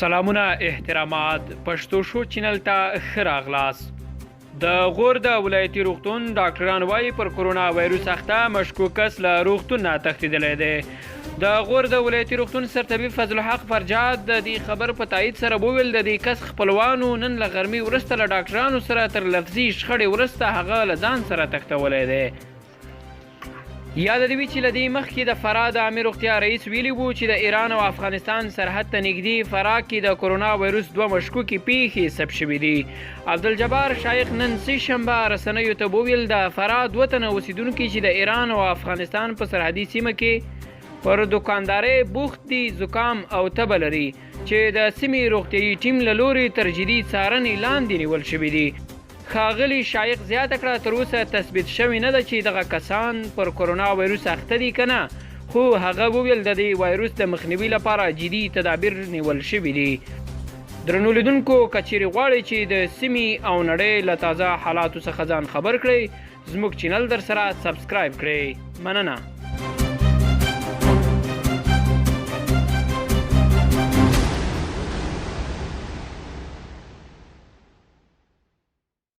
سلامونه احترامات پښتو شو چینل ته ښه راغلاست. د غور د ولایتي روغتون ډاکټران وایي پر کرونا وایروس اخته مشکوک کس له روغتون نه تښتېدلی دی. د غور د ولایتي روغتون سرطبیب فضل الحق فرجاد د دې خبر په تایید سره وویل د دې کس خپلوانو نن له غرمې وروسته له ډاکټرانو سره تر لفظي شخړې وروسته هغه له ځان سره تښتولی دی. یاد دی چې له دې مخکې د فراه د عامې روغتیا رئیس ویلي وو چې د ایران او افغانستان سرحد ته نږدې فراه کې د کرونا وایروس 2 مشکوکې پیښې ثبت شوي دي. عبدالجبار شایخ نن سه شنبه رسنیو ته وویل د فراه 2 تنه اوسیدونکي چې د ایران او افغانستان په سرحدي سیمه کې پر دوکاندارۍ بوخت دي زکام او تبه لري چې د سیمې روغتیایي ټیم له لوري تر جدي څارنې لاندې نیول شوي دي. ښاغلي شایخ زیاته کړه تر اوسه تثبیت شوی نه ده چې دغه کسان پر کرونا وایروس اخته دي که نه، خو هغه وویل د دې وایروس د مخنیوي لپاره جدي تدابیر نیول شوي دي. درنو لیدونکو که چیرې غواړئ چې د سیمې او نړۍ له تازه حالاتو څخه ځان خبر کړئ زموږ چینل در سره سبسکرایب کړئ. مننه.